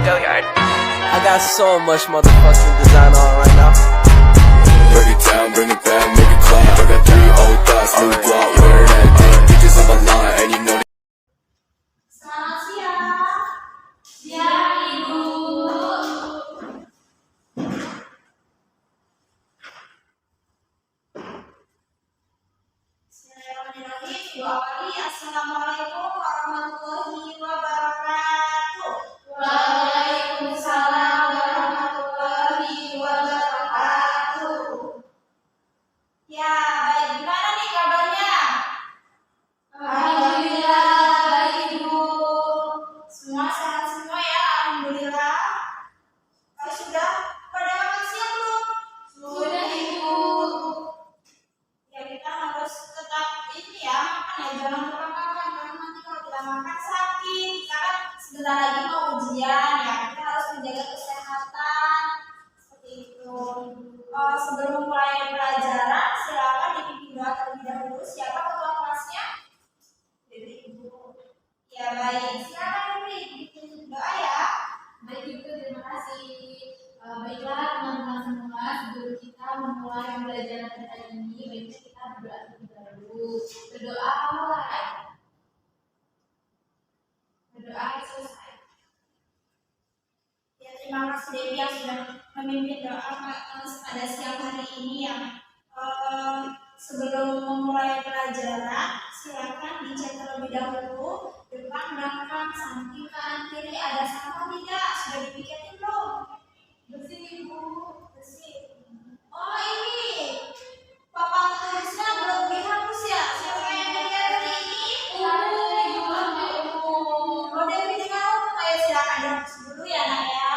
I got so much motherfucking design on right now. Break it down, bring it back, make it clap. I got 3 old thoughts, new block, where that thing. Bitches on my line, and you know. Selamat siang. Siang, Ibu. Bismillahirrahmanirrahim. Ibu awali. Assalamualaikum warahmatullahi wabarakatuh. Waalaikumsalam warahmatullahi wabarakatuh. Ya, baik. Gimana nih kabarnya? Alhamdulillah, baik Ibu. Semua sehat semua ya, alhamdulillah. Sudah pada makan siang belum? Sudah Ibu. Ya kita harus tetap ini ya, makan ya, jangan lupa makan karena nanti kalau tidak makan sakit. Karena sebentar lagi mau ujian ya, kita harus menjaga kesehatan seperti itu. Sebelum mulai pelajaran, silakan dipimpin doa terlebih dahulu. Siapa ketua kelasnya? Dari Ibu. Ya baik, silakan dipimpin doa ya. Baik Ibu, terima kasih. Baiklah teman-teman semua, sebelum kita memulai pembelajaran kita ini, baiknya kita berdoa terlebih dahulu. Berdoa mulai. Berdoa selesai. Ya, terima kasih Dewi yang sudah memimpin doa pada siang hari ini ya. Sebelum memulai pelajaran, silakan dicek terlebih dahulu depan, belakang, samping, kanan, kiri ada sampah tidak? Sudah dipiketin belum? Bersih Ibu. Bersih. Oh ini, papan tulisnya belum dihapus ya? Siapa yang lihat hari ini? Oh Dewi dengan umum, ayo silakan dihapus dulu ya nak ya.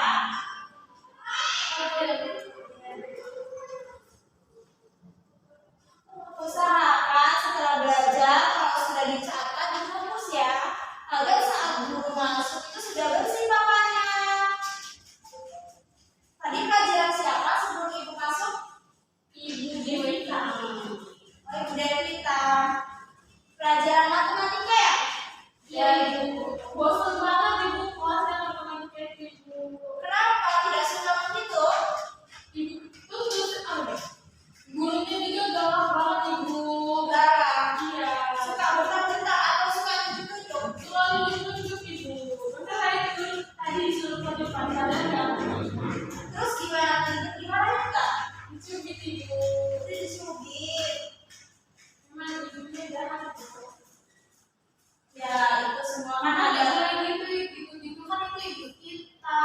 Usahakan setelah belajar kalau sudah dicatat dihapus ya, agar saat guru masuk itu sudah bersih papannya. Tadi pelajaran siapa sebelum Ibu masuk? Ibu Dewita. Oh Ibu Dewita. Pelajaran matematika ya? Ya Ibu. Bosan banget Ibu kelasnya matematika Ibu. Kenapa tidak suka begitu? Ibu terus apa? Gurunya juga galak banget Ibu. Galak. Iya. Suka bentak-bentak atau suka tunjuk-tunjuk? Selalu ditunjuk Ibu. Karena itu tadi disuruh ke depan padanya. Terus gimana enggak? Dicubit Ibu. Itu dicubit. Memang ibunya jahat Ibu. Ya itu semua kan Mana ada. ada yang itu kan itu ibu kita.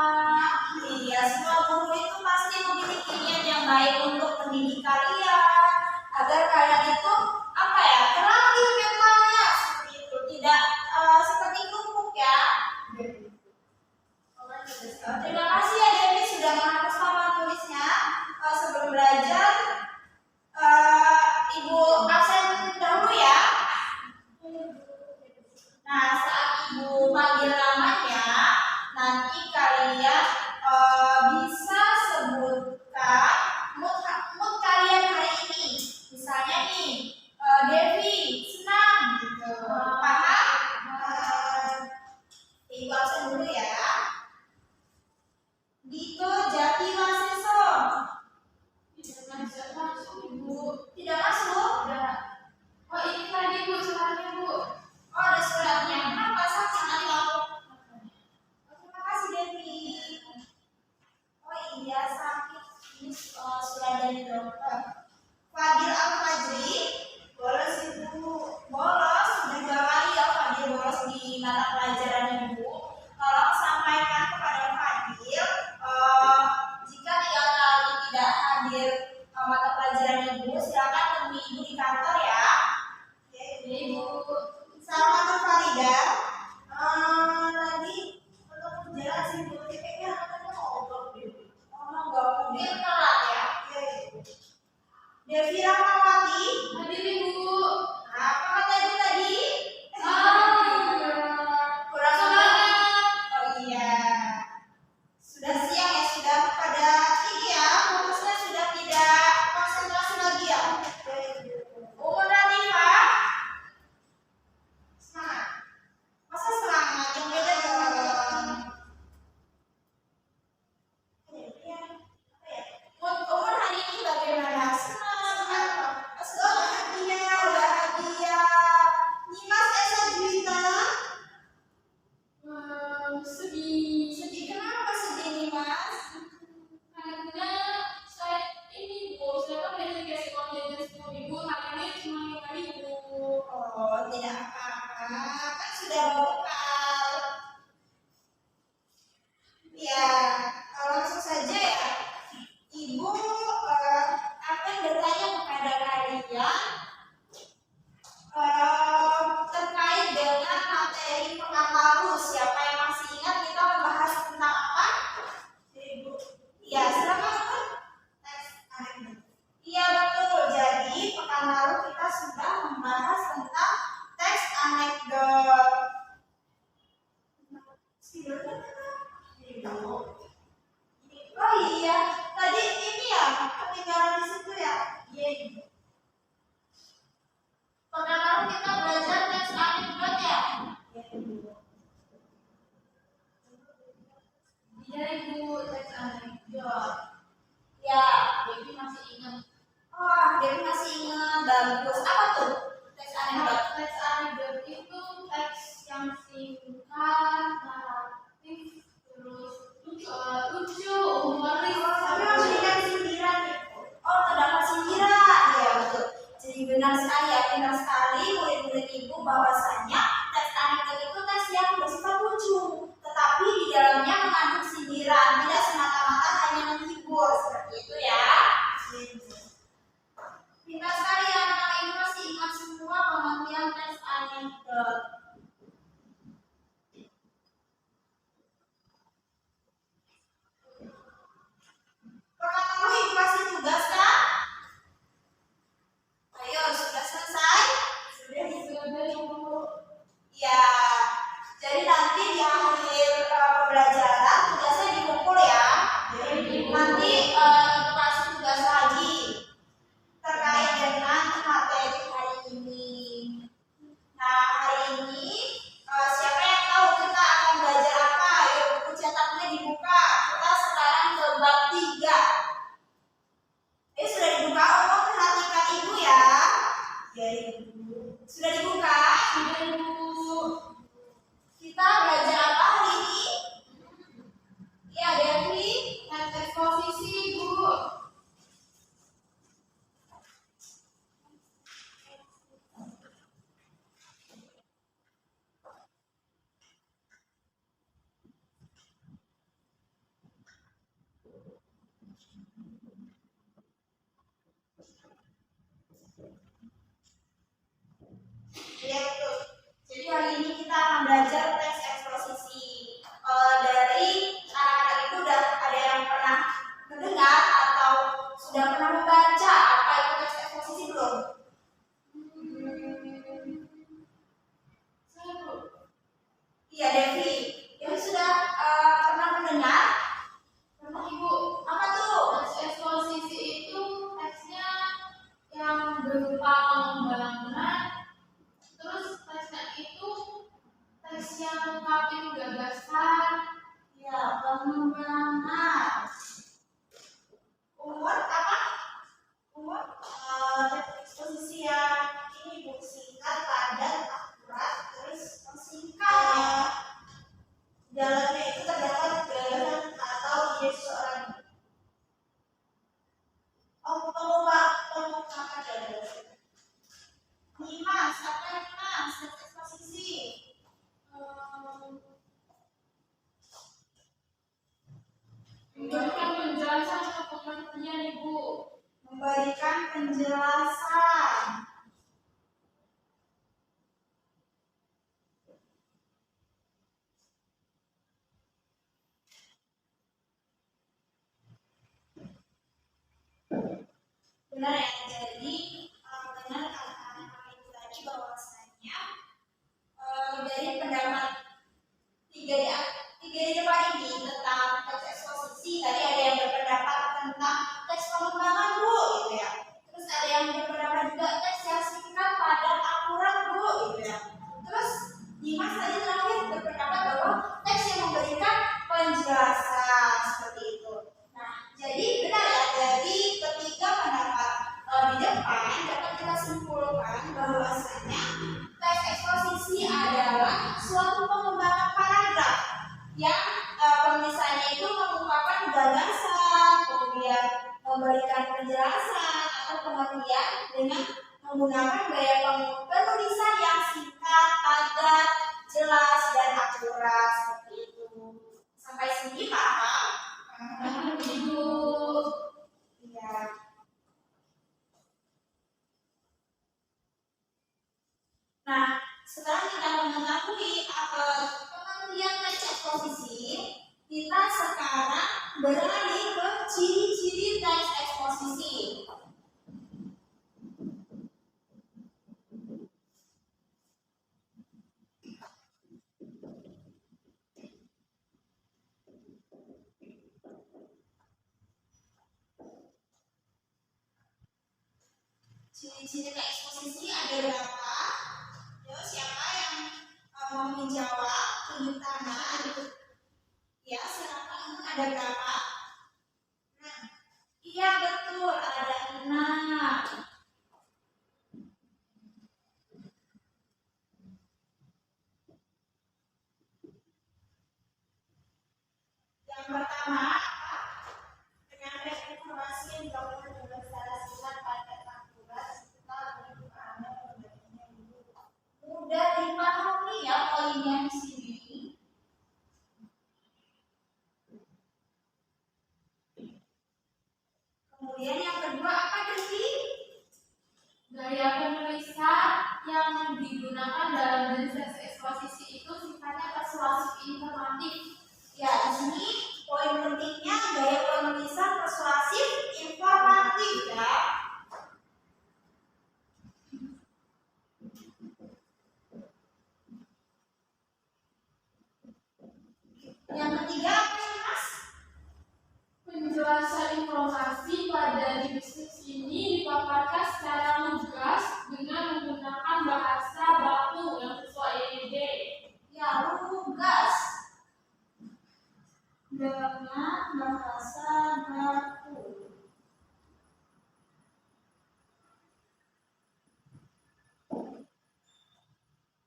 Iya, semua guru itu pasti memiliki niat yang baik untuk mendidik kalian agar kalian itu apa ya, terlatih mentalnya seperti itu, tidak seperti kumpuk ya. Terima kasih ya Dewi sudah menghapus papan tulisnya. Sebelum belajar, Ibu absen dahulu ya. Nah, saat Ibu panggil namanya, nanti kalian bisa sebutkan mood kalian hari ini. Misalnya nih, Devi senang gitu. Paham? Ibu absen dulu ya. Dito Jati Waseso. Tidak masuk Ibu. Tidak masuk? Tidak. Oh ini tadi Bu suratnya Bu. Oh ada suratnya. Kenapa sakit nanti kalau Spidolnya mana? Ini dulu. Oh iya, tadi ini ya ketinggalan di situ ya. Iya. Pekan kita belajar teks anekdot ya. Iya Ibu, teks anekdot. Ya, Devi masih ingat. oh, Dewi masih ingat. Bagus. Apa tuh teks anekdot? Teks anekdot itu teks yang singkat, naratif, terus lucu, humoris. Tapi memberikan sindiran ya. Oh, terdapat sindiran. Iya betul. Jadi benar sekali ya, benar sekali murid-murid ibu bahwasanya teks anekdot itu teks yang bersifat lucu, tetapi di dalamnya mengandung sindiran, tidak semata-mata hanya menghibur seperti itu ya. Pintar sekali ya, anak ibu masih ingat semua pengertian teks anekdot. Pernah tahu ibu kasih tugas kan? Ayo, sudah selesai? Sudah. Sudah Ibu. Ya, jadi nanti di akhir pembelajaran tugasnya dikumpul ya. Nanti ibu kasih tugas lagi terkait dengan materi hari ini. Nah, hari ini siapa yang tahu kita akan belajar apa? Ayo buku cetaknya dibuka. Kita sekarang ke bab 3. Sudah dibuka, oh perhatikan ibu ya. Ya ibu. Sudah dibuka? Sudah Ibu. Kita belajar apa hari ini? Ya, Devi. Teks eksposisi Ibu. Ya betul. Jadi hari ini kita akan belajar teks eksposisi. Dari anak-anak itu udah ada yang pernah mendengar atau sudah pernah membaca apa itu teks eksposisi belum? Saya Bu. Iya Devi. Devi sudah pernah mendengar? Pernah Ibu. Apa tuh? Teks eksposisi itu teksnya yang berupa pengembangan. Terus teksnya itu teks yang mengungkapkan gagasan. Ya, pengembangan. Umur apa? Umur teks eksposisi yang ini bu singkat, padat, akurat, terus singkat ya. Jalannya itu terdapat gagasan atau ide seseorang. Oh, pengungkapan gagasan. Nimas, apa Nimas? Teks eksposisi. Memberikan penjelasan atau pengertian Ibu. Memberikan penjelasan. Benar ya, jadi benar kata-kata kami tadi bahwasanya dari pendapat tiga di depan ini tentang teks eksposisi, tadi ada yang berpendapat tentang teks pengembangan bu, gitu ya. Terus ada yang berpendapat juga teks yang singkat, padat, akurat bu, gitu ya. Terus Dimas tadi terakhir berpendapat bahwa teks yang memberikan penjelasan seperti itu. Nah, jadi benar ya, dari ketiga pendapat di depan dapat kita simpulkan bahwasanya teks eksposisi adalah suatu pengembangan paragraf yang penulisannya itu mengungkapkan gagasan, kemudian memberikan penjelasan atau pengertian dengan menggunakan gaya penulisan yang singkat, padat, jelas dan akurat seperti itu. Sampai sini paham? Ibu. Iya. Nah, setelah kita mengetahui pengertian teks eksposisi, kita sekarang beralih ke ciri-ciri teks eksposisi. Ciri-ciri eksposisi ada berapa? Yo, siapa yang mau menjawab? Tunjuk tangan. Ya, silakan. Ada berapa? Nah, iya betul, ada 6. Yang pertama, penyampaian informasi yang dilakukan dengan secara singkat padat akurat serta mudah dipahami ya poinnya di sini. Kemudian yang kedua apa tadi? Gaya penulisan yang digunakan dalam jenis eksposisi itu sifatnya persuasif informatif. Ya, di sini poin pentingnya gaya penulisan persuasif informatif ya. Yang ketiga apa sih Mas? Penjelasan informasi pada deskripsi ini dipaparkan secara lugas dengan menggunakan bahasa baku yang sesuai EYD. Ya, lugas dengan bahasa baku.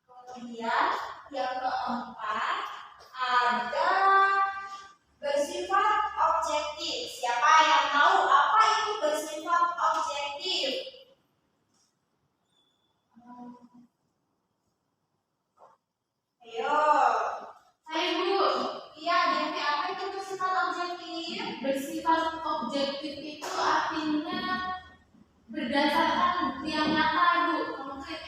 Kemudian yang keempat ada bersifat objektif. Siapa yang tahu apa itu bersifat objektif? Ayo. Hai Bu, Iya, Devi, apa itu bersifat objektif? bersifat objektif itu artinya berdasarkan bukti yang nyata Bu, konkret.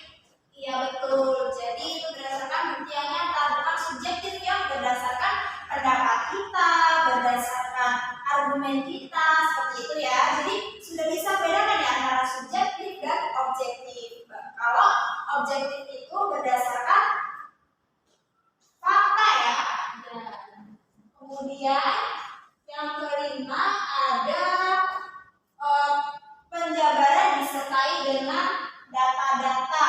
Iya betul. Jadi itu berdasarkan bukti yang nyata, bukan subjektif yang berdasarkan pendapat kita, berdasarkan argumen kita, seperti itu ya. Jadi sudah bisa bedakan ya antara subjektif dan objektif. Kalau objektif itu berdasarkan fakta ya. Kemudian yang kelima ada penjabaran disertai dengan data-data.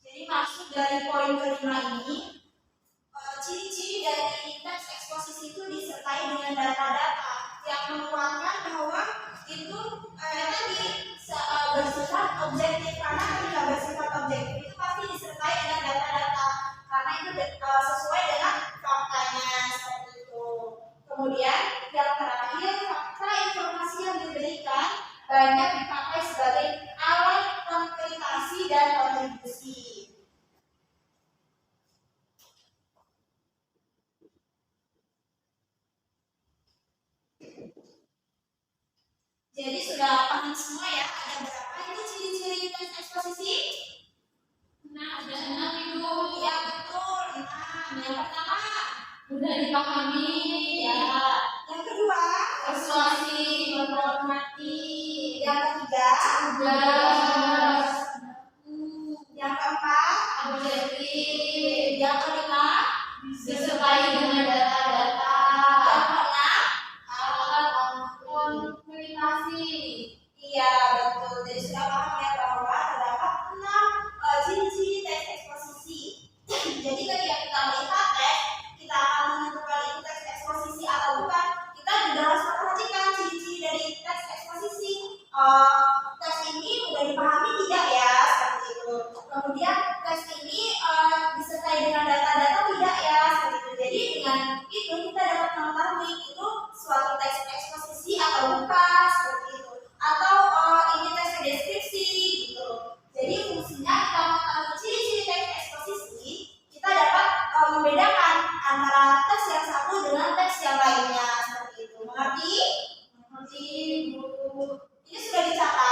Jadi maksud dari poin kelima ini, ciri-ciri dari teks eksposisi itu disertai dengan data-data yang menguatkan bahwa itu tadi bersifat objektif, karena ketika bersifat objektif itu pasti disertai dengan data-data karena itu sesuai dengan faktanya seperti itu. Kemudian yang terakhir, fakta informasi yang diberikan banyak dipakai sebagai alat konkretasi dan kontribusi. Jadi sudah paham semua ya, ada berapa itu ciri-ciri teks eksposisi? Nah, ada 6 Ibu. Ya betul, 6. Yang pertama, Mudah dipahami, ya. Yang kedua, persuasif, informatif, yang ketiga, lugas, yang keempat, objektif, yang kelima, disertai dengan data-data, yang keenam. alat komunikasi. Iya betul. Jadi sudah paham ya bahwa terdapat 6 ciri-ciri teks eksposisi. Jadi ketika kita melihat teks, kita akan menentukan itu teks eksposisi atau bukan. Kita juga harus memperhatikan ciri-ciri dari teks eksposisi. Teks ini mudah dipahami tidak ya, seperti itu. Kemudian teks ini disertai dengan data-data tidak ya, seperti itu. Jadi dengan itu kita dapat mengetahui itu suatu teks eksposisi atau bukan, seperti itu. Atau ini teks deskripsi gitu. Jadi fungsinya kita mengetahui ciri-ciri teks eksposisi, kita dapat membedakan antara teks yang satu dengan teks yang lainnya, seperti itu. Mengerti? Mengerti Bu. Ini sudah dicatat.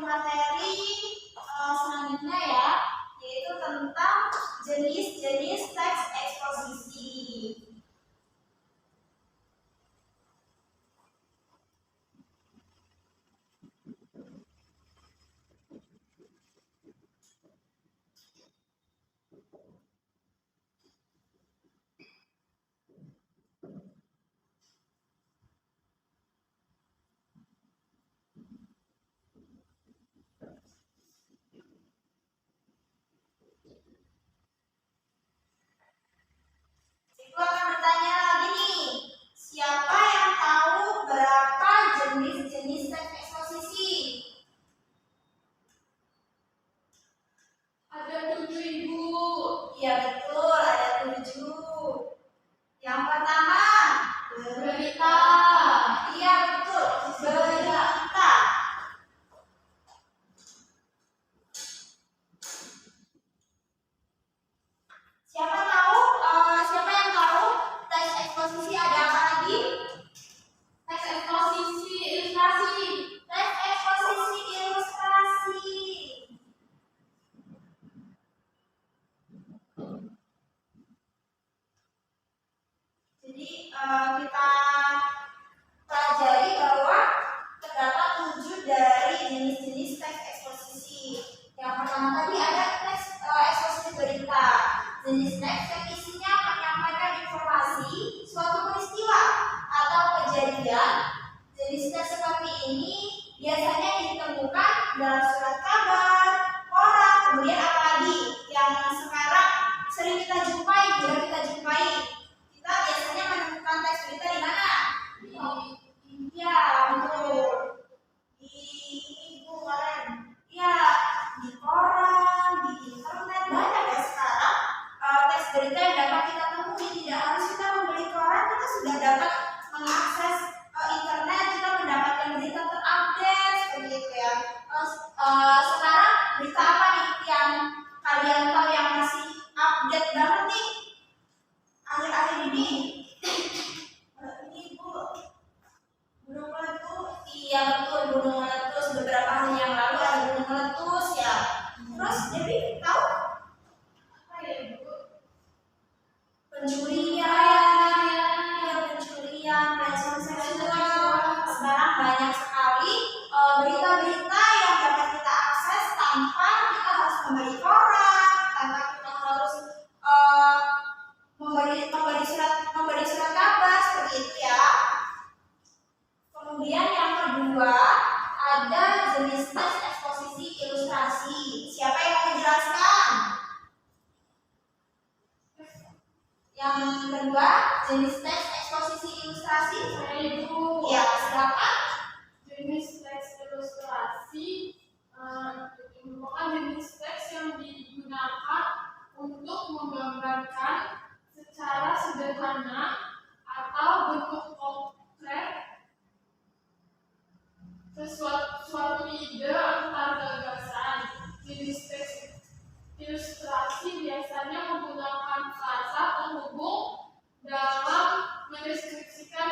materi selanjutnya ya, yaitu tentang jenis-jenis teks eksposisi. Ibu akan bertanya lagi nih, siapa yang tahu berapa jenis-jenis teks eksposisi? Ada 7, Ibu. Iya betul, ada 7. Yang pertama, Berita. iya betul, berita. Siapa yang tahu teks eksposisi ada apa lagi? Teks eksposisi ilustrasi. Teks eksposisi ilustrasi. Jadi kita pelajari bahwa terdapat 7 dari jenis-jenis teks eksposisi. Yang pertama tadi ada teks eksposisi berita. Jenis teks yang isinya menyampaikan informasi suatu peristiwa atau kejadian. Jenis teks seperti ini biasanya ditemukan dalam surat kabar, koran, kemudian apalagi yang sekarang sering kita jumpai, kita biasanya menemukan teks berita di mana? Iya, betul. Di ibu kalian. Iya, di koran, di internet, banyak ya sekarang teks berita yang dapat kita temui. Tidak harus kita membeli koran, kita sudah dapat mengakses internet, kita mendapatkan berita terupdate seperti itu ya. Sekarang berita apa nih yang kalian tahu yang masih update banget nih akhir-akhir ini? Ini Bu, gunung meletus. Iya betul, gunung meletus. Beberapa hari yang lalu ada gunung meletus ya. Terus Dewi tahu Apa ya, Ibu? pencurian, ya pencurian, pelecehan seksual. Sekarang banyak sekali berita-berita yang dapat kita akses tanpa kita harus membeli koran, tanpa kita harus memberi surat kabar seperti itu ya. Kemudian yang kedua ada jenis teks eksposisi ilustrasi. Siapa yang mau menjelaskan? Yang kedua jenis teks eksposisi ilustrasi. Saya, Ibu. Ya silakan. Jenis teks ilustrasi merupakan jenis teks yang digunakan untuk menggambarkan secara sederhana atau bentuk konkret suatu ide antar gagasan. Jenis teks ilustrasi biasanya menggunakan frasa penghubung dalam mendeskripsikan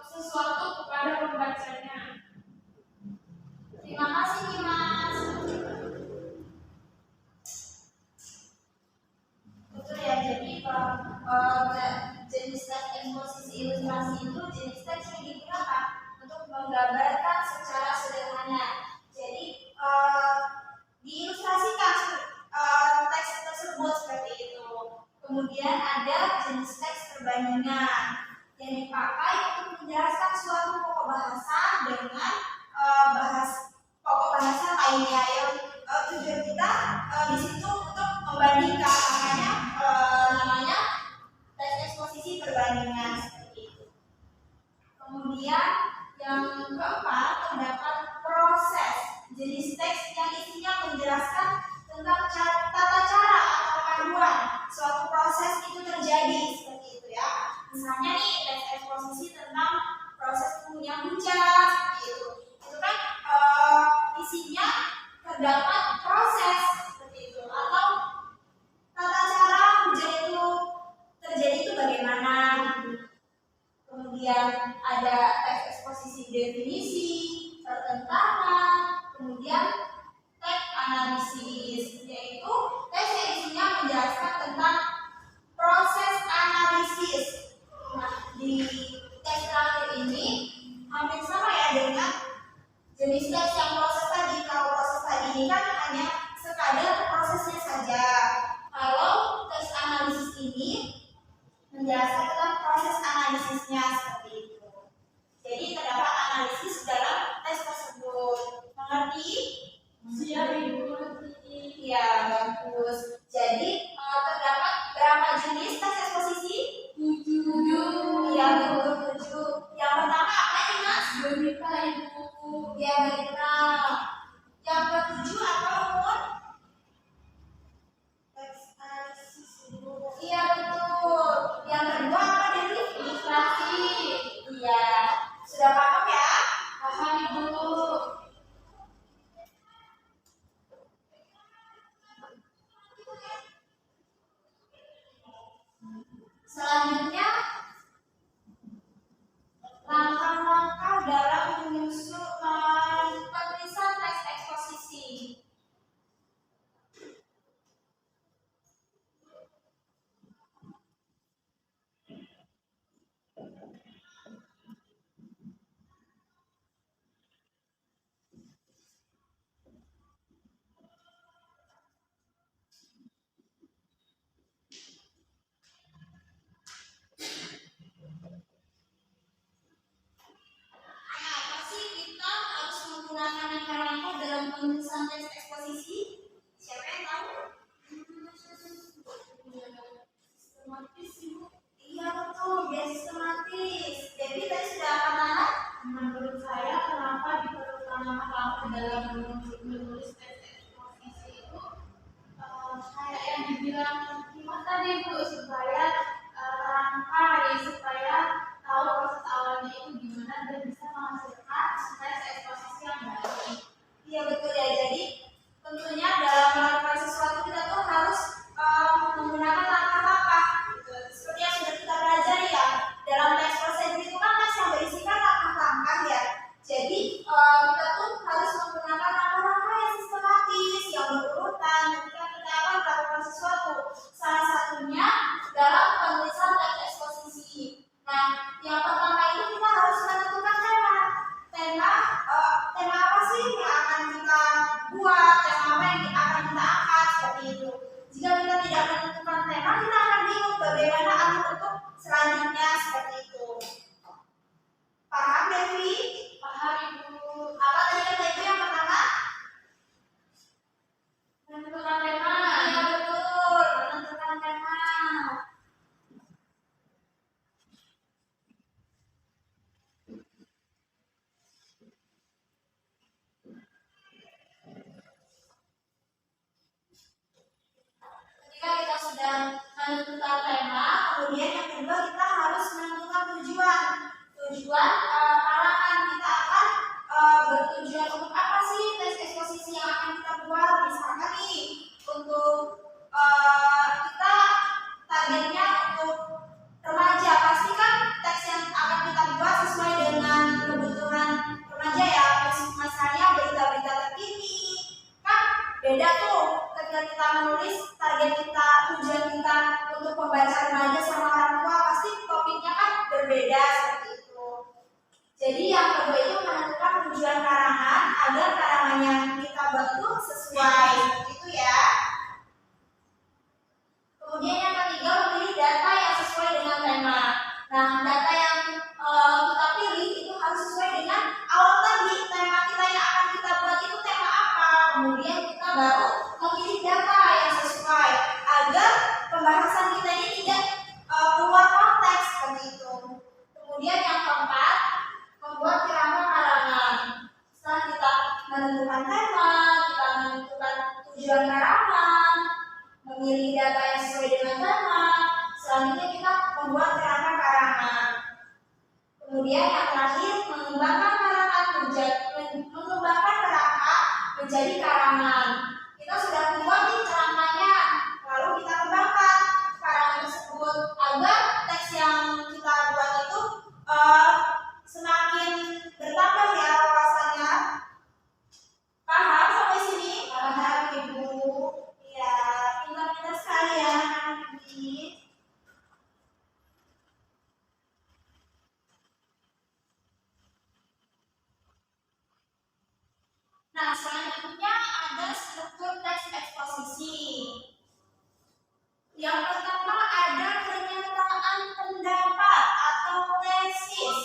sesuatu kepada pembacanya. Terima kasih nih Mas. Betul ya, jadi jenis teks eksposisi ilustrasi itu jenis teks yang digunakan untuk menggambarkan secara sederhana. Jadi diilustrasikan teks tersebut seperti itu. Kemudian ada jenis teks perbandingan yang dipakai untuk menjelaskan suatu pokok bahasa dengan pokok bahasa lainnya yang tujuan kita di situ untuk membandingkan, makanya namanya teks eksposisi perbandingan seperti itu. Kemudian yang keempat terdapat proses, jenis teks yang isinya menjelaskan tentang tata cara atau panduan suatu proses itu terjadi seperti itu ya. Misalnya nih teks eksposisi tentang proses turunnya hujan seperti itu. Itu kan isinya terdapat proses seperti itu, atau tata cara hujan itu terjadi itu bagaimana. Kemudian ada teks eksposisi definisi, pertentangan, kemudian Berita Ibu. Ya, berita. Yang ketujuh apa, Umur? Teks analisis dulu. Iya, betul. Yang kedua apa, Dewi? Ilustrasi. Iya. Sudah paham ya? Paham Ibu. Selanjutnya, langkah-langkah dalam menyusun penulisan teks eksposisi. Apa sih kita harus menggunakan langkah-langkah dalam penulisan teks eksposisi? Siapa yang tahu? Sistematis Ibu. Iya betul, biar sistematis. Jadi tadi sudah apa? Menurut saya kenapa diperlukan langkah-langkah dalam menulis teks eksposisi itu kayak yang dibilang Mas tadi Bu, supaya terangkai, supaya tahu proses awalnya itu gimana dan bisa menghasilkan teks eksposisi yang baik. Iya betul ya. Jadi tentunya dalam melakukan sesuatu kita tuh harus menggunakan langkah-langkah. Gitu. Seperti yang sudah kita pelajari ya. Dalam teks prosedur itu kan teks yang berisikan langkah-langkah ya. Jadi kita tuh harus menggunakan langkah-langkah yang sistematis, yang berurutan ketika kita akan melakukan sesuatu. Salah satunya dalam penulisan teks eksposisi. Nah, yang pertama itu kita harus menentukan tema. Tema apa sih yang akan kita buat, tema apa yang akan kita angkat seperti itu. Jika kita tidak menentukan tema, kita akan bingung bagaimana alur untuk selanjutnya seperti itu. Paham, Devi? Paham Ibu. Apa tadi kata Ibu yang pertama? Menentukan tema. Iya betul, menentukan tema. Ketika kita sudah menentukan tema, kemudian yang kedua kita harus menentukan tujuan. Tujuan karangan kita akan bertujuan untuk apa sih teks eksposisi yang akan kita buat. Misalkan nih untuk kita targetnya untuk remaja, pasti kan teks yang akan kita buat sesuai dengan kebutuhan remaja ya. Misalnya berita-berita terkini kan beda tuh ketika kita menulis target kita, tujuan kita untuk pembaca remaja sama orang tua, pasti topiknya kan berbeda seperti itu. Jadi yang kedua itu menentukan tujuan karangan agar karangan yang kita buat itu sesuai seperti itu ya. Kemudian yang ketiga memilih data yang sesuai dengan tema. Nah, data yang kita pilih itu harus sesuai dengan awal tadi tema kita yang akan kita buat itu tema apa. Kemudian kita baru memilih data yang sesuai agar pembahasan kita ini tidak keluar konteks seperti itu. Kemudian yang keempat, membuat kerangka karangan. Setelah kita menentukan tema, kita menentukan tujuan karangan, memilih data yang sesuai dengan tema, selanjutnya kita membuat kerangka karangan. Kemudian yang terakhir, mengembangkan kerangka menjadi karangan. Kita sudah membuat nih kerangkanya, lalu kita kembangkan karangan tersebut agar teks yang kita buat itu semakin bertambah ya wawasannya. Paham sampai sini? Paham Ibu. Ya, pintar-pintar sekali ya anak-anak ini. Nah, selanjutnya ada struktur teks eksposisi. Yang pertama ada pernyataan pendapat atau tesis.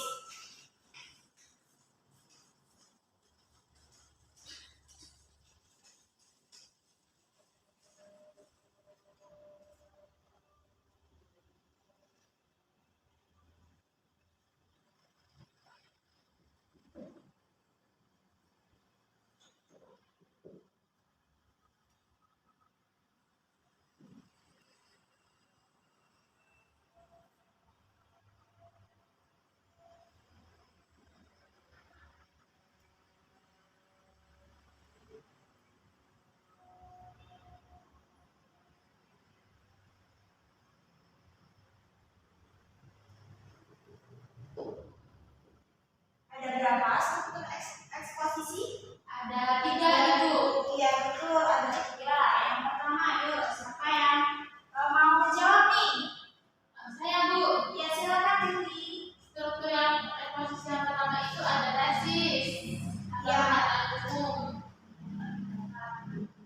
tesis. Ya. Ada umum.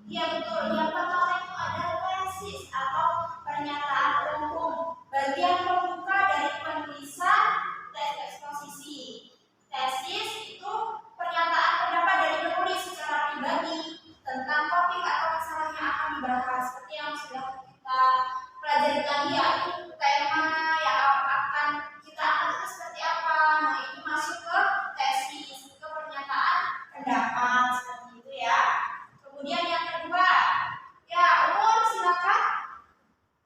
Iya betul. Yang pertama itu ada tesis atau pernyataan umum, bagian pembuka dari penulisan teks eksposisi. Tesis itu pernyataan pendapat dari penulis secara pribadi tentang topik atau masalah yang akan dibahas, seperti yang sudah kita pelajari tadi ya, itu tema yang akan kita angkat itu seperti apa. Nah ini masuk ke tesis, ke pernyataan pendapat seperti itu ya. Kemudian yang kedua, ya umum silakan.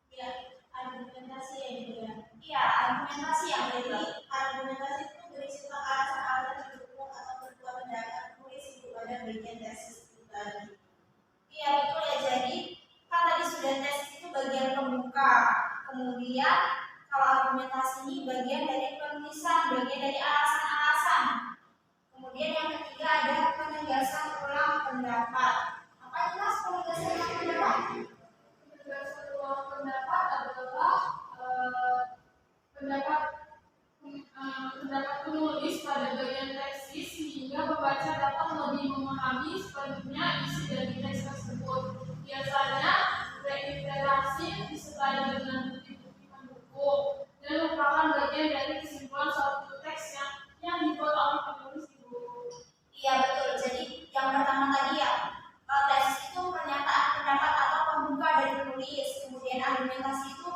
Ya argumentasi ya gitu ya. Iya argumentasi ya. Jadi argumentasi itu berisi tentang alasan-alasan pendukung atau berbuat pendapat penulis itu pada bagian tesis itu tadi. Iya betul ya. Jadi kan tadi sudah tesis itu bagian pembuka. Kemudian kalau argumentasi ini bagian dari penulisan, bagian dari alasan-alasan. Kemudian yang ketiga ada penegasan ulang pendapat. Apa itu mas penegasan ulang pendapat? Penegasan ulang pendapat adalah pendapat penulis pada bagian tesis sehingga pembaca dapat lebih memahami sepenuhnya isi dari teks tersebut. Biasanya reiterasi disertai dengan bukti-bukti pendukung dan merupakan bagian dari kesimpulan suatu teks yang dibuat oleh penulis itu. Iya betul. Jadi yang pertama tadi ya tesis itu pernyataan pendapat atau pembuka dari penulis. Kemudian argumentasi itu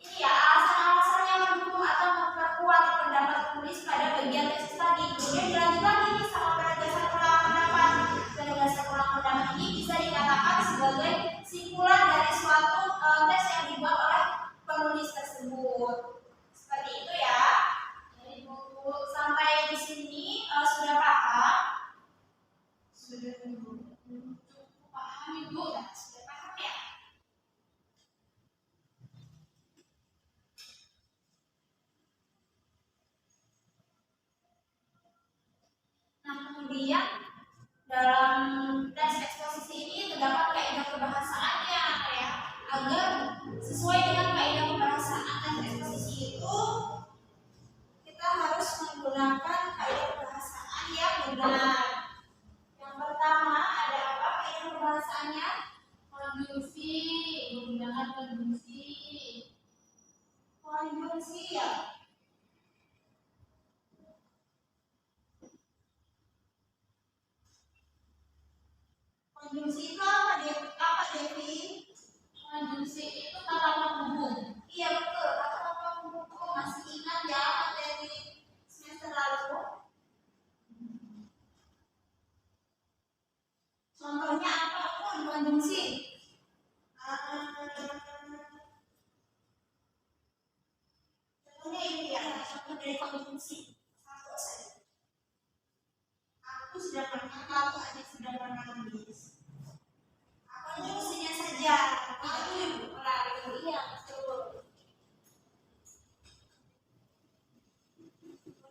ini ya alasan-alasan yang mendukung atau memperkuat pendapat penulis pada bagian tesis tadi. Kemudian dilanjut lagi nih sama penegasan ulang pendapat. Penegasan ulang pendapat ini bisa dikatakan sebagai simpulan dari suatu teks yang dibuat oleh penulis tersebut. Seperti itu ya. Jadi sampai di sini sudah paham? Sudah cukup paham Ibu? Sudah paham ya? Nah kemudian dalam teks eksposisi ini terdapat kaidah kebahasaannya ya, agar sesuai dengan kaidah kebahasaan teks eksposisi itu kita harus menggunakan kaidah kebahasaan yang benar. Yang pertama ada apa kaidah kebahasaannya? Konjungsi, menggunakan konjungsi. Konjungsi ya. Konjungsi itu apa Devi? Konjungsi itu kata penghubung. Iya betul, kata penghubung. Masih ingat ya materi semester lalu? Contohnya apa pun konjungsi? Contohnya ini ya, contoh dari konjungsi. Satu saja. Aku sudah pernah, kamu adik sudah pernah menulis. Konjungsinya saja. Aku ibu pernah itu. Iya betul.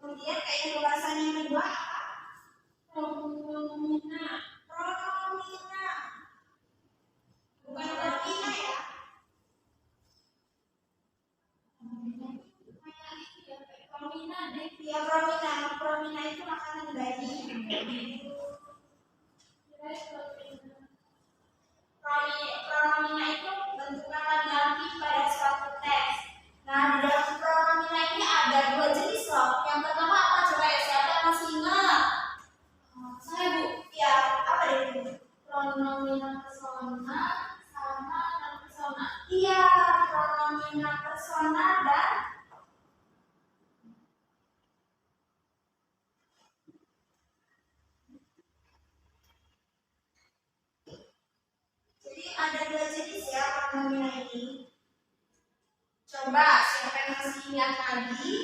Kemudian kayak pembahasan yang kedua apa? Pronomina. Pronomina. Bukan pronomina ya. Promina deh. Ya promina. Promina itu makanan bayi. Pronomina itu bentuk kata ganti pada suatu teks. Nah, di dalam pronomina ini ada dua jenis loh. Yang pertama apa coba ya? Siapa yang masih ingat? Saya Bu. Ya, apa itu? Pronomina persona sama non persona. Iya, pronomina persona dan jadi ada dua jenis ya pronomina ini. Coba siapa yang masih ingat lagi?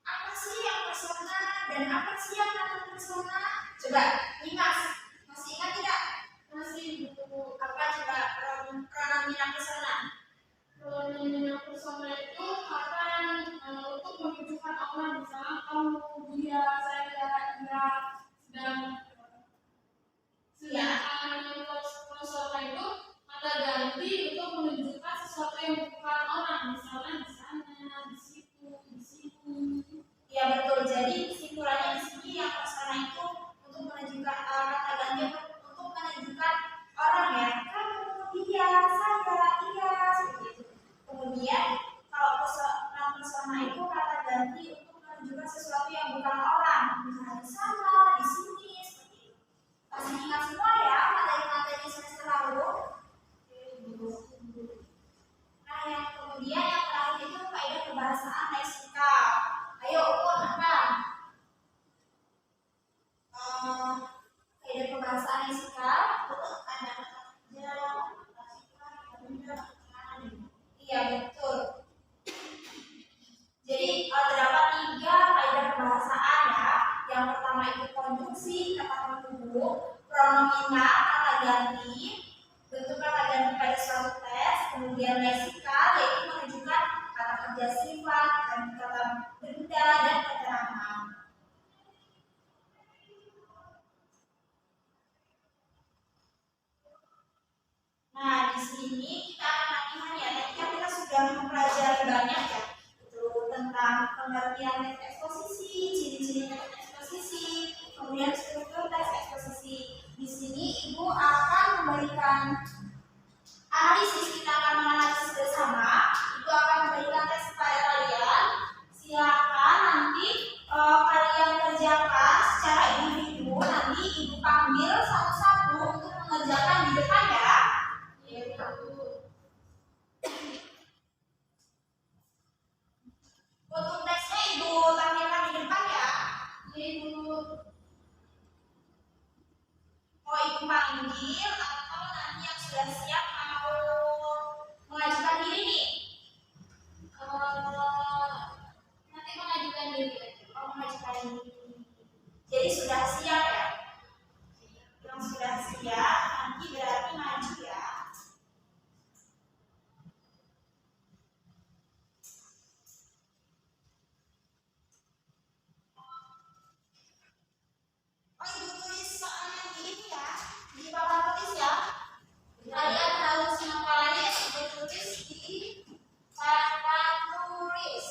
Apa sih yang persona dan apa sih yang non persona? Coba, ingat. Masih ingat tidak? Masih Bu. Apa coba pronomina persona? Pronomina persona itu kata yang untuk menunjukkan orang, misalnya kamu, dia, saya, dia, sedang. Sedangkan persona itu kata ganti untuk menunjukkan sesuatu yang bukan orang, misalnya di sana, di situ, di sini. Ya menunjukkan sesuatu yang bukan orang, misalnya di sana, di sini, seperti itu. Pasti ingat semua ya materi-materi semester lalu. Nah, yang kemudian yang terakhir itu kaidah kebahasaan leksikal. Ayo, Ukun, apa? Kaidah kebahasaan leksikal ada iya betul. Jadi terdapat 3 kaidah kebahasaan ya. Yang pertama itu konjungsi kata penghubung, pronomina kata ganti, bentuk kata ganti pada suatu teks, kemudian leksikal yaitu menunjukkan kata kerja sifat, kata benda dan keterangan. Nah, di sini kita akan latihan ya. Tadi kan kita sudah mempelajari banyak ya. Itu tentang pengertian teks eksposisi, ciri-ciri teks eksposisi, kemudian struktur teks eksposisi. Di sini Ibu akan memberikan analisis, kita akan menganalisis bersama. Ibu akan memberikan teks kepada kalian. Silakan nanti kalian kerjakan secara individu. Nanti Ibu panggil satu-satu untuk mengerjakan di depan ya. Untuk teksnya Ibu tampilkan di depan ya. Ibu mau Ibu panggil atau nanti yang sudah siap mau mengajukan diri nih? Nanti mengajukan diri. Mau mengajukan diri. Jadi sudah siap ya? Yang sudah siap nanti berarti maju ya. Oh, Ibu tulis soalnya di ini ya, di papan tulis ya. Kalian harus menulis, Ibu tulis di papan tulis.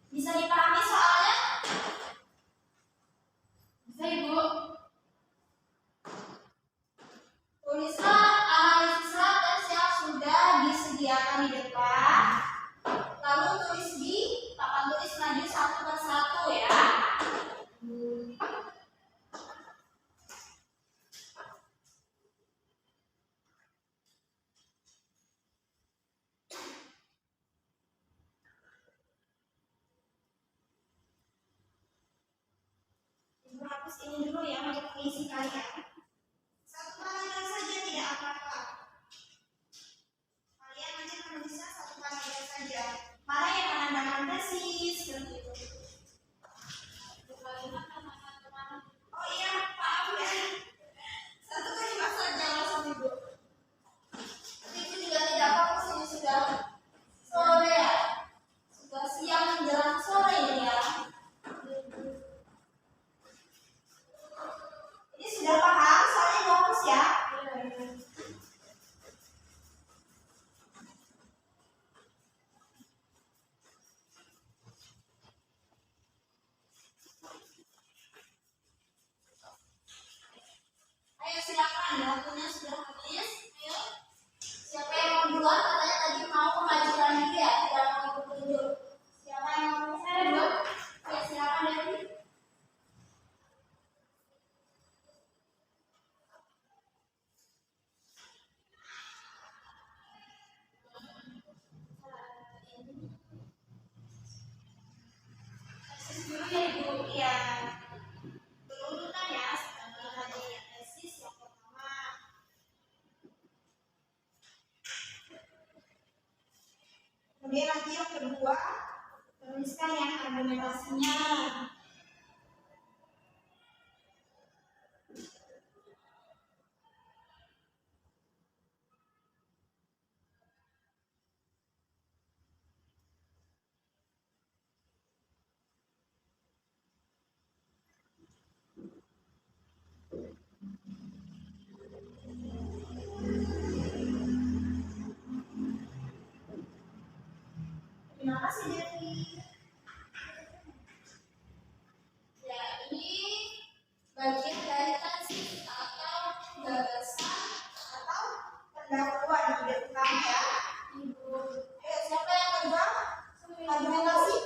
Bisa dipahami soalnya? Bisa Ibu? Tulislah analisislah teks yang sudah disediakan di depan. Lalu tulis di papan tulis maju satu persatu ya. Ibu hapus ini dulu ya untuk mengisi kalian. Satu paragraf saja tidak apa-apa. Kalian nanti menulisnya satu paragraf saja. Mana yang menandakan persis seperti itu. Oh iya, maaf ya. Satu kalimat saja langsung Ibu. Tapi itu juga tidak fokus, ini sudah sore ya. Sudah siang menjelang sore ini ya. Ini sudah paham, soalnya fokus ya. Kemudian nanti yang kedua, tuliskan yang argumentasinya. Terima kasih, Devi. Ya, ini bagian dari tesis atau gagasan Atau pendahuluan ide utama ya. Ibu. Ayo, siapa yang kedua? Argumentasi.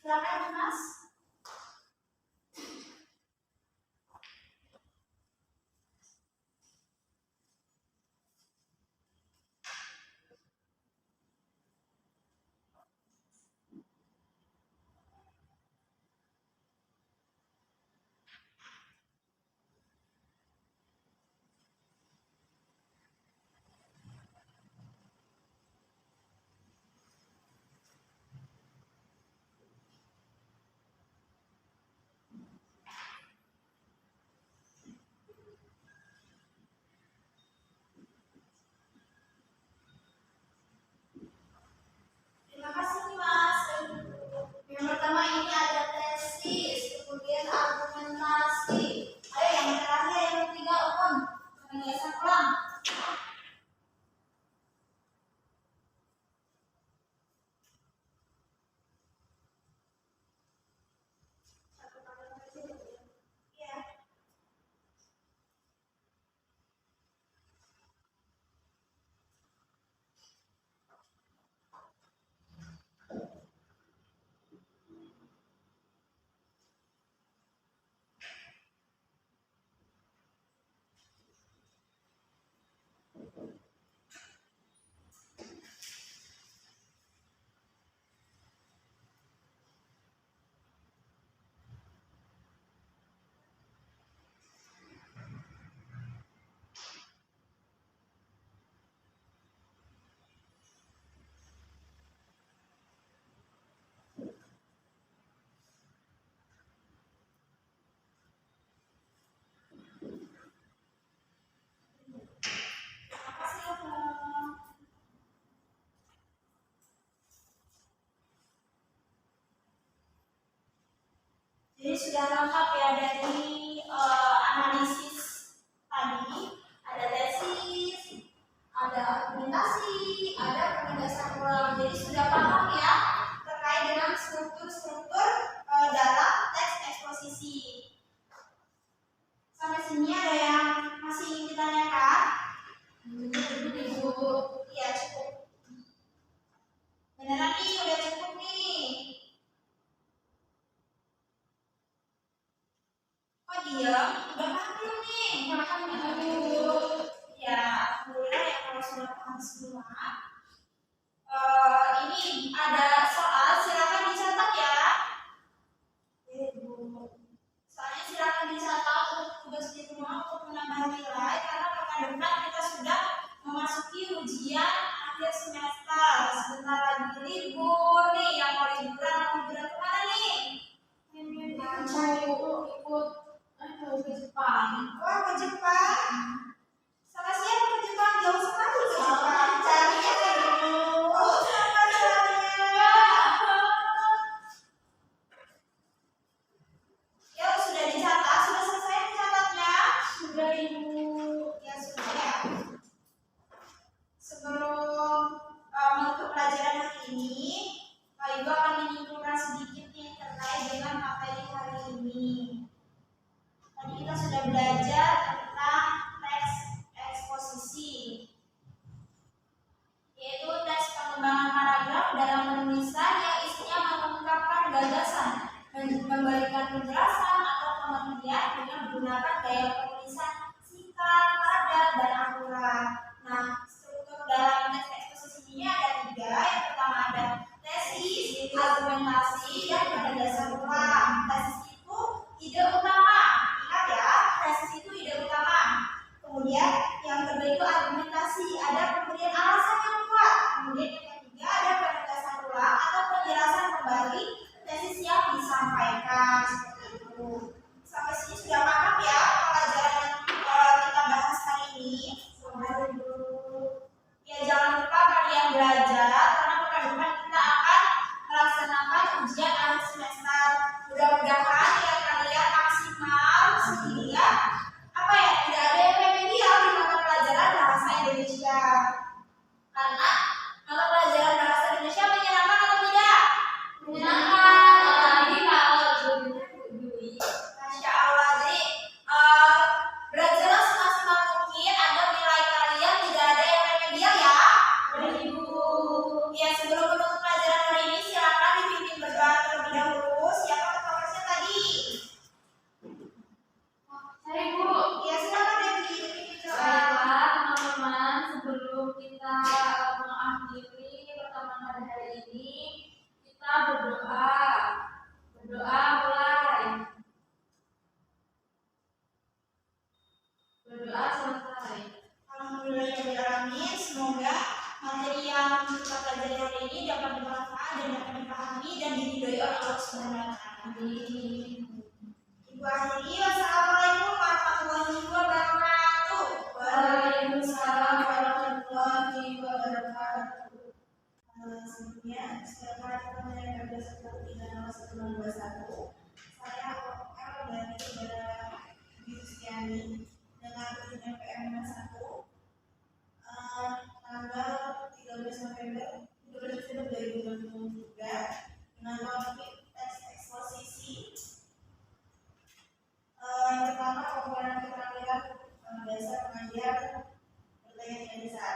Silakan, Mas. Terima kasih, Mas. Yang pertama ini ada tesis, kemudian argumentasi. Ayo yang terakhir, yang ketiga, open. Penulisan ulang. Iya. Terima kasih, Om. Jadi sudah lengkap ya dari analisis tadi. Ada tesis, ada argumentasi, ada penegasan ulang. Jadi sudah paham ya terkait dengan struktur-struktur dalam teks eksposisi. Sampai sini ada yang masih ingin ditanyakan? Ibu. Iya, cukup. Beneran nih, udah cukup nih. Oh diam, udah paham belum nih? Paham, Ibu. Ya, alhamdulillah ya kalau sudah paham semua. Ini ada soal, silakan dicatat ya. Bu. Soalnya silakan dicatat untuk tugas di rumah untuk menambah nilai karena pekan depan kita sudah memasuki ujian akhir semester. Sebentar lagi libur nih, yang mau liburan kemana nih? Aku ikut ke Jepang. Wah, ke Jepang. Sama siapa ke Jepang? Jauh sekali ke Jepang. Carinya ke dulu. Oh, sama caranya. Ya, sudah dicatat. Sudah selesai mencatatnya? Sudah, Ibu. Ya, sudah ya. Sebelum menutup pelajaran hari ini, Ibu akan menyimpulkan sedikit nih terkait dengan materi hari ini. Tadi kita sudah belajar tentang teks eksposisi, yaitu teks pengembangan paragraf dalam penulisan yang isinya mengungkapkan gagasan, memberikan penjelasan atau pengertian dengan menggunakan gaya penulisan singkat, padat, dan akurat. Nah, struktur dalam teks eksposisi ini ada tiga. Yang pertama ada tesis, argumentasi, dan penegasan ulang. Tesis itu ide utama. Ingat ya, tesis itu ide utama. semoga materi yang kita pelajari hari ini dapat bermanfaat dan dapat dipahami dan diridhoi oleh Allah Subhanahu wa Ta'ala. Ibu akhiri, wassalamualaikum warahmatullahi wabarakatuh. Waalaikumsalam warahmatullahi wabarakatuh. Sebelumnya, setelah kita mengenai berdasar 3/1921, saya dari saudara Kristiani dengan tujuan PM1 tanggal 13 November 2023 dengan topik teks eksposisi. Yang pertama, pengumpulan keterampilan dasar mengajar pertanyaan yang besar.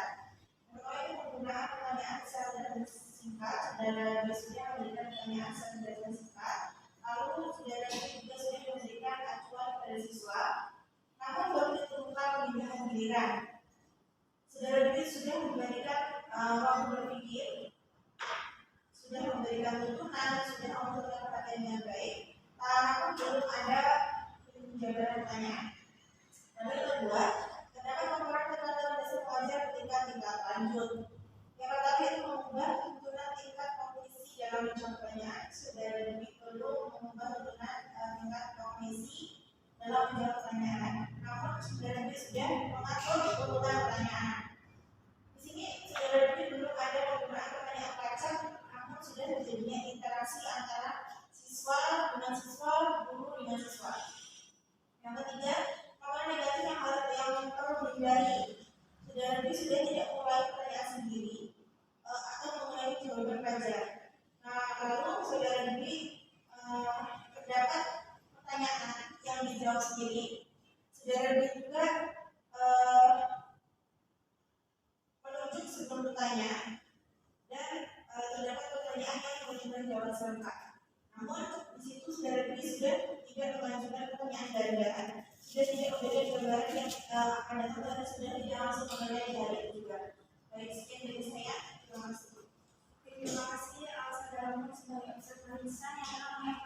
Pertama itu penggunaan pertanyaan besar dan singkat. Saudara sudah memberikan pertanyaan besar dan singkat. Lalu saudara juga sudah memberikan acuan kepada siswa. Namun baru ditentukan pemindahan giliran. Saudara sudah memberikan waktu berpikir, sudah memberikan tuntunan, sudah memberikan perhatian yang baik. Namun belum ada jawaban pertanyaan. Lalu yang kedua, terdapat pengumpulan keterampilan dasar pelajar tingkat lanjut. Yang pertama itu mengubah tuntunan tingkat kompetisi dalam menjawab pertanyaan. Saudara perlu mengubah tuntunan tingkat kompetisi dalam menjawab pertanyaan. Namun saudara sudah mengatur tuntunan pertanyaan. Di sini saudara belum ada penggunaan pertanyaan acak, namun sudah terjadinya interaksi antara siswa dengan siswa, guru dengan siswa. Yang ketiga, penggunaan negatif yang perlu dihindari. Saudara sudah tidak mengulangi pertanyaan sendiri atau mengulangi jawaban pelajar. Nah, lalu saudara terdapat pertanyaan yang dijawab sendiri. Saudara juga menunjuk sebelum bertanya dan terdapat pertanyaan yang menunjukkan jawaban serentak. Namun di situ saudara sudah tidak melanjutkan pertanyaan gandaran, sudah tidak memberikan gambaran yang akan datang dan sudah tidak langsung mengenai dari itu juga. Baik, sekian dari saya. Terima kasih. Terima kasih saudara sebagai peserta lisan yang telah